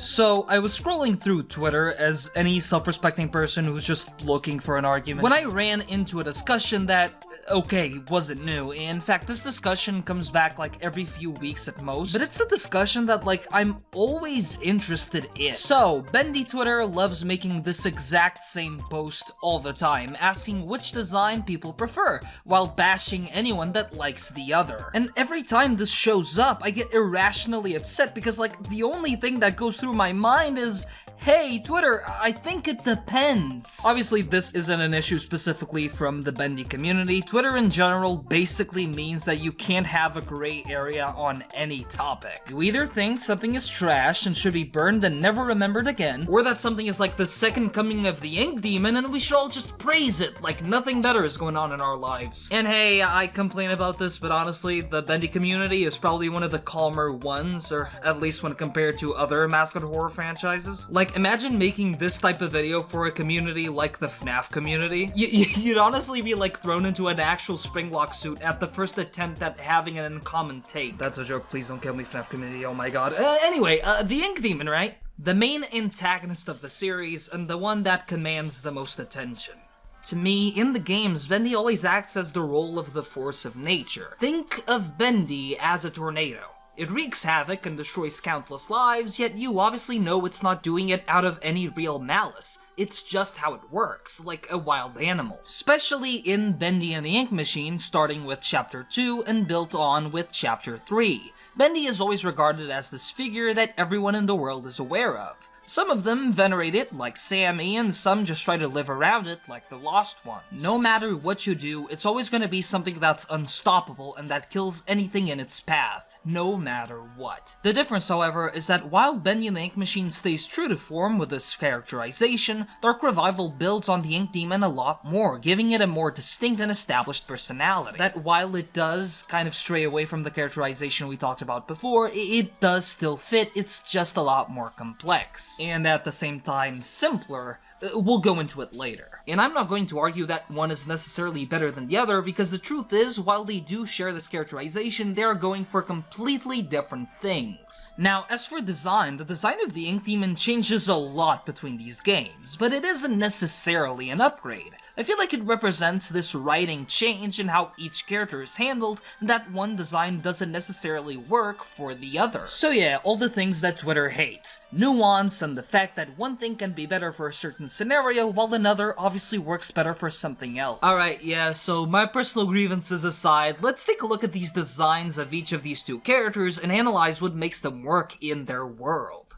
So, I was scrolling through Twitter as any self-respecting person who's just looking for an argument when I ran into a discussion that, okay, wasn't new. In fact, this discussion comes back like every few weeks at most, but it's a discussion that like I'm always interested in. So, Bendy Twitter loves making this exact same post all the time, asking which design people prefer, while bashing anyone that likes the other. And every time this shows up, I get irrationally upset because like the only thing that goes through my mind is, hey, Twitter, I think it depends. Obviously, this isn't an issue specifically from the Bendy community. Twitter in general basically means that you can't have a gray area on any topic. You either think something is trash and should be burned and never remembered again, or that something is like the second coming of the Ink Demon and we should all just praise it like nothing better is going on in our lives. And hey, I complain about this, but honestly, the Bendy community is probably one of the calmer ones, or at least when compared to other mascot horror franchises. Like, imagine making this type of video for a community like the FNAF community. You'd honestly be like thrown into an actual springlock suit at the first attempt at having an uncommon take. That's a joke, please don't kill me, FNAF community, oh my god. Anyway, the Ink Demon, right? The main antagonist of the series, and the one that commands the most attention. To me, in the games, Bendy always acts as the role of the force of nature. Think of Bendy as a tornado. It wreaks havoc and destroys countless lives, yet you obviously know it's not doing it out of any real malice. It's just how it works, like a wild animal. Especially in Bendy and the Ink Machine, starting with Chapter 2 and built on with Chapter 3. Bendy is always regarded as this figure that everyone in the world is aware of. Some of them venerate it, like Sammy, and some just try to live around it, like the Lost Ones. No matter what you do, it's always gonna be something that's unstoppable and that kills anything in its path, no matter what. The difference, however, is that while Bendy and the Ink Machine stays true to form with this characterization, Dark Revival builds on the Ink Demon a lot more, giving it a more distinct and established personality. That while it does kind of stray away from the characterization we talked about before, it does still fit, it's just a lot more complex. And at the same time, simpler. We'll go into it later. And I'm not going to argue that one is necessarily better than the other, because the truth is, while they do share this characterization, they are going for completely different things. Now, as for design, the design of the Ink Demon changes a lot between these games, but it isn't necessarily an upgrade. I feel like it represents this writing change in how each character is handled, and that one design doesn't necessarily work for the other. So yeah, all the things that Twitter hates. Nuance, and the fact that one thing can be better for a certain scenario, while another obviously works better for something else. Alright, yeah, so my personal grievances aside, let's take a look at these designs of each of these two characters and analyze what makes them work in their world.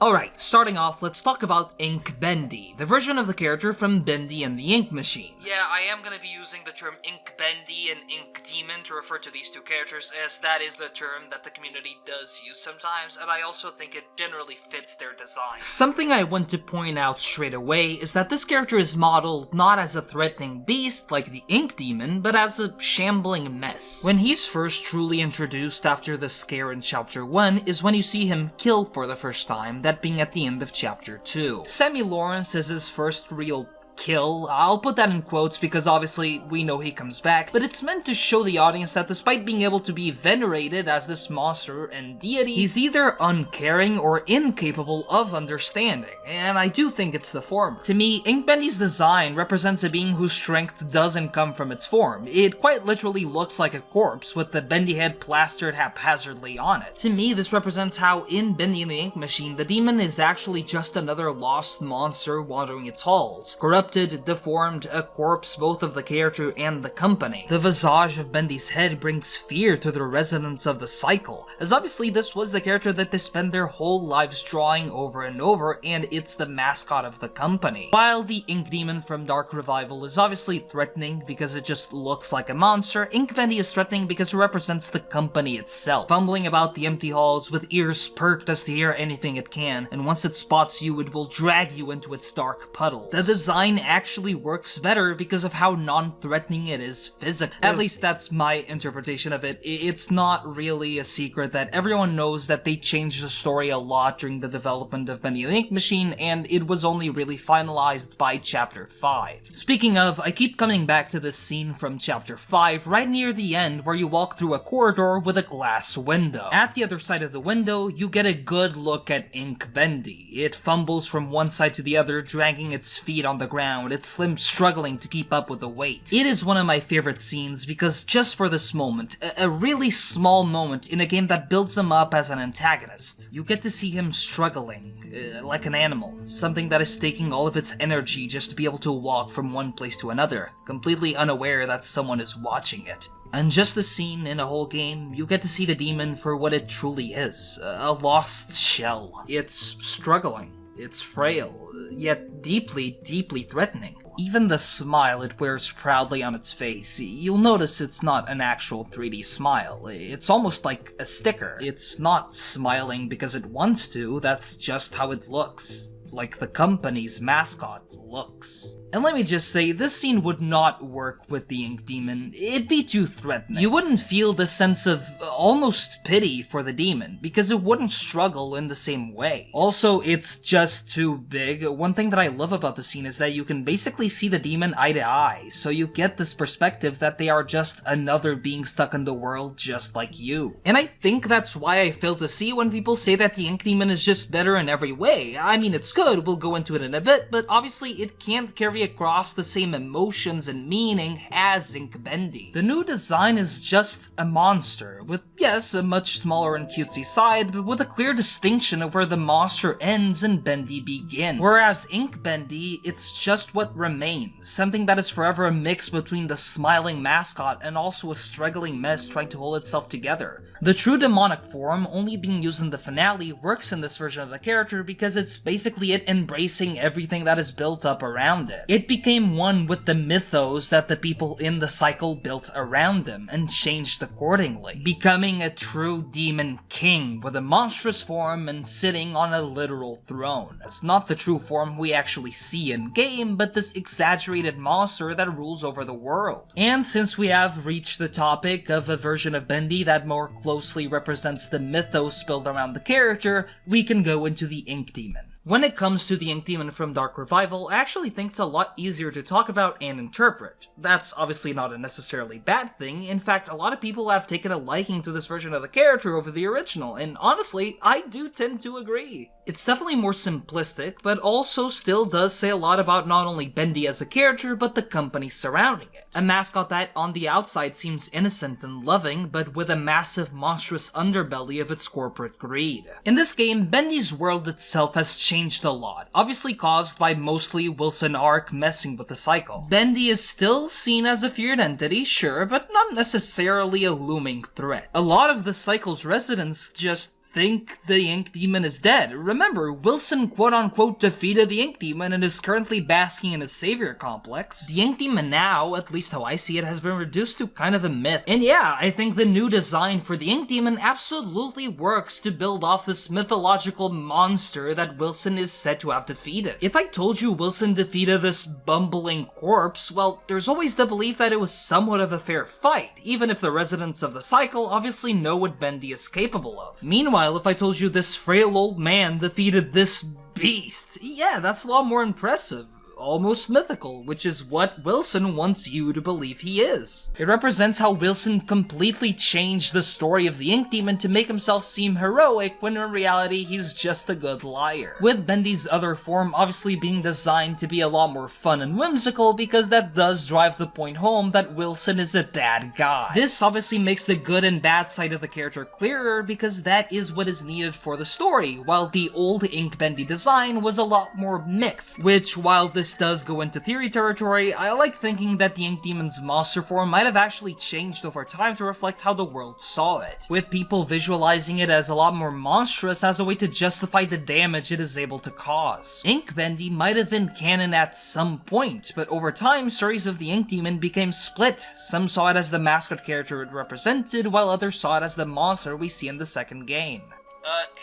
Alright, starting off, let's talk about Ink Bendy, the version of the character from Bendy and the Ink Machine. Yeah, I am gonna be using the term Ink Bendy and Ink Demon to refer to these two characters, as that is the term that the community does use sometimes, and I also think it generally fits their design. Something I want to point out straight away is that this character is modeled not as a threatening beast like the Ink Demon, but as a shambling mess. When he's first truly introduced after the scare in Chapter 1 is when you see him kill for the first time, that being at the end of Chapter 2. Sammy Lawrence is his first real kill. I'll put that in quotes because obviously we know he comes back, but it's meant to show the audience that despite being able to be venerated as this monster and deity, he's either uncaring or incapable of understanding, and I do think it's the former. To me, Ink Bendy's design represents a being whose strength doesn't come from its form. It quite literally looks like a corpse with the Bendy head plastered haphazardly on it. To me, this represents how in Bendy and the Ink Machine, the demon is actually just another lost monster wandering its halls, corrupted, deformed, a corpse both of the character and the company. The visage of Bendy's head brings fear to the residents of the cycle, as obviously this was the character that they spend their whole lives drawing over and over, and it's the mascot of the company. While the Ink Demon from Dark Revival is obviously threatening because it just looks like a monster, Ink Bendy is threatening because it represents the company itself, fumbling about the empty halls with ears perked as to hear anything it can, and once it spots you, it will drag you into its dark puddles. The design design actually works better because of how non-threatening it is physically. At least that's my interpretation of it. It's not really a secret that everyone knows that they changed the story a lot during the development of Bendy the Ink Machine, and it was only really finalized by Chapter 5. Speaking of, I keep coming back to this scene from Chapter 5 right near the end where you walk through a corridor with a glass window. At the other side of the window, you get a good look at Ink Bendy. It fumbles from one side to the other, dragging its feet on the ground, its limbs struggling to keep up with the weight. It is one of my favorite scenes because just for this moment, a really small moment in a game that builds him up as an antagonist, you get to see him struggling, like an animal, something that is taking all of its energy just to be able to walk from one place to another, completely unaware that someone is watching it. And just a scene in a whole game, you get to see the demon for what it truly is, a lost shell. It's struggling, it's frail, yet deeply, deeply threatening. Even the smile it wears proudly on its face, you'll notice it's not an actual 3D smile. It's almost like a sticker. It's not smiling because it wants to, that's just how it looks. Like the company's mascot looks. And let me just say, this scene would not work with the Ink Demon. It'd be too threatening. You wouldn't feel the sense of almost pity for the demon, because it wouldn't struggle in the same way. Also, it's just too big. One thing that I love about the scene is that you can basically see the demon eye to eye, so you get this perspective that they are just another being stuck in the world just like you. And I think that's why I fail to see when people say that the Ink Demon is just better in every way. I mean, it's good, we'll go into it in a bit, but obviously it can't carry across the same emotions and meaning as Ink Bendy. The new design is just a monster, with, yes, a much smaller and cutesy side, but with a clear distinction of where the monster ends and Bendy begins. Whereas Ink Bendy, it's just what remains, something that is forever a mix between the smiling mascot and also a struggling mess trying to hold itself together. The true demonic form, only being used in the finale, works in this version of the character because it's basically it embracing everything that is built up around it. It became one with the mythos that the people in the cycle built around him, and changed accordingly, becoming a true demon king with a monstrous form and sitting on a literal throne. It's not the true form we actually see in-game, but this exaggerated monster that rules over the world. And since we have reached the topic of a version of Bendy that more closely represents the mythos built around the character, we can go into the Ink Demon. When it comes to the Ink Demon from Dark Revival, I actually think it's a lot easier to talk about and interpret. That's obviously not a necessarily bad thing. In fact, a lot of people have taken a liking to this version of the character over the original, and honestly, I do tend to agree. It's definitely more simplistic, but also still does say a lot about not only Bendy as a character, but the company surrounding it. A mascot that on the outside seems innocent and loving, but with a massive monstrous underbelly of its corporate greed. In this game, Bendy's world itself has changed a lot, obviously caused by mostly Wilson Ark messing with the cycle. Bendy is still seen as a feared entity, sure, but not necessarily a looming threat. A lot of the cycle's residents just think the Ink Demon is dead. Remember, Wilson quote-unquote defeated the Ink Demon and is currently basking in his savior complex. The Ink Demon now, at least how I see it, has been reduced to kind of a myth. And yeah, I think the new design for the Ink Demon absolutely works to build off this mythological monster that Wilson is said to have defeated. If I told you Wilson defeated this bumbling corpse, well, there's always the belief that it was somewhat of a fair fight, even if the residents of the cycle obviously know what Bendy is capable of. Meanwhile, if I told you this frail old man defeated this beast, yeah, that's a lot more impressive. Almost mythical, which is what Wilson wants you to believe he is. It represents how Wilson completely changed the story of the Ink Demon to make himself seem heroic when in reality he's just a good liar. With Bendy's other form obviously being designed to be a lot more fun and whimsical because that does drive the point home that Wilson is a bad guy. This obviously makes the good and bad side of the character clearer because that is what is needed for the story, while the old Ink Bendy design was a lot more mixed, which while this does go into theory territory, I like thinking that the Ink Demon's monster form might have actually changed over time to reflect how the world saw it, with people visualizing it as a lot more monstrous as a way to justify the damage it is able to cause. Ink Bendy might have been canon at some point, but over time, stories of the Ink Demon became split. Some saw it as the mascot character it represented, while others saw it as the monster we see in the second game.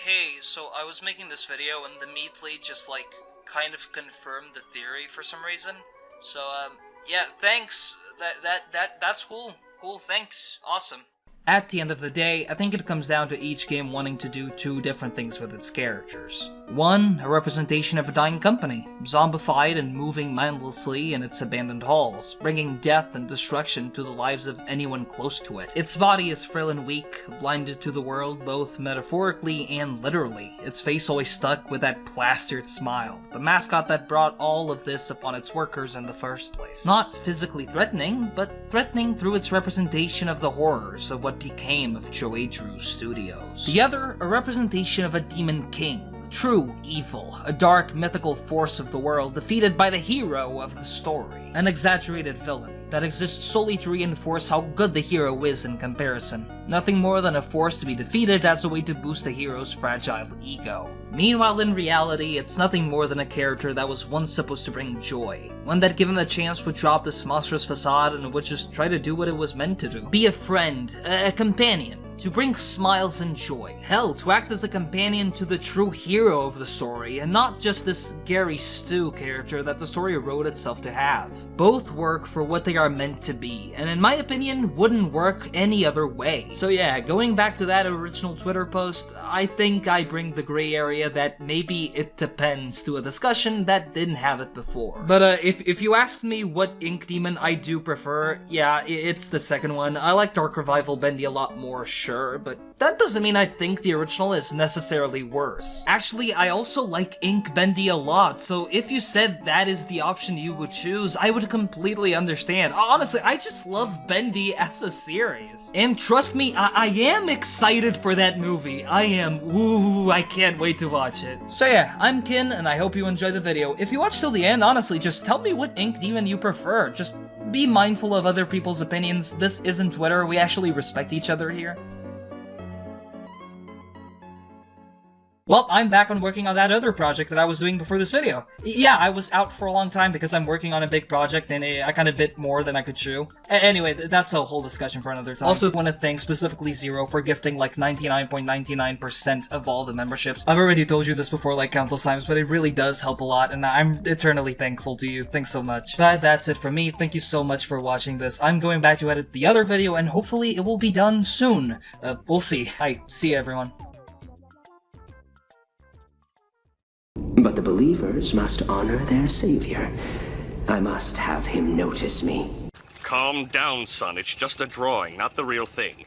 Hey, so I was making this video and immediately just kind of confirmed the theory for some reason. So, yeah, thanks. That's cool. Cool, thanks. Awesome. At the end of the day, I think it comes down to each game wanting to do two different things with its characters. One, a representation of a dying company, zombified and moving mindlessly in its abandoned halls, bringing death and destruction to the lives of anyone close to it. Its body is frail and weak, blinded to the world both metaphorically and literally, its face always stuck with that plastered smile, the mascot that brought all of this upon its workers in the first place. Not physically threatening, but threatening through its representation of the horrors of what became of Joe Studios. The other, a representation of a demon king, true evil, a dark mythical force of the world defeated by the hero of the story. An exaggerated villain that exists solely to reinforce how good the hero is in comparison. Nothing more than a force to be defeated as a way to boost the hero's fragile ego. Meanwhile, in reality, it's nothing more than a character that was once supposed to bring joy. One that given the chance would drop this monstrous facade and would just try to do what it was meant to do. Be a friend, a companion, to bring smiles and joy. Hell, to act as a companion to the true hero of the story, and not just this Gary Stu character that the story wrote itself to have. Both work for what they are meant to be, and in my opinion, wouldn't work any other way. So yeah, going back to that original Twitter post, I think I bring the gray area that maybe it depends to a discussion that didn't have it before. But if you asked me what Ink Demon I do prefer, yeah, it's the second one. I like Dark Revival Bendy a lot more, sure, but that doesn't mean I think the original is necessarily worse. Actually, I also like Ink Bendy a lot, so if you said that is the option you would choose, I would completely understand. Honestly, I just love Bendy as a series. And trust me, I am excited for that movie. I am. Ooh, I can't wait to watch it. So yeah, I'm Kyn, and I hope you enjoyed the video. If you watched till the end, honestly, just tell me what Ink Demon you prefer. Just be mindful of other people's opinions. This isn't Twitter. We actually respect each other here. Well, I'm back on working on that other project that I was doing before this video. Yeah, I was out for a long time because I'm working on a big project and I kind of bit more than I could chew. Anyway, that's a whole discussion for another time. Also, want to thank specifically Zero for gifting like 99.99% of all the memberships. I've already told you this before like countless times, but it really does help a lot and I'm eternally thankful to you. Thanks so much. But that's it for me. Thank you so much for watching this. I'm going back to edit the other video and hopefully it will be done soon. We'll see. See you, everyone. But the believers must honor their savior. I must have him notice me. Calm down, son. It's just a drawing, not the real thing.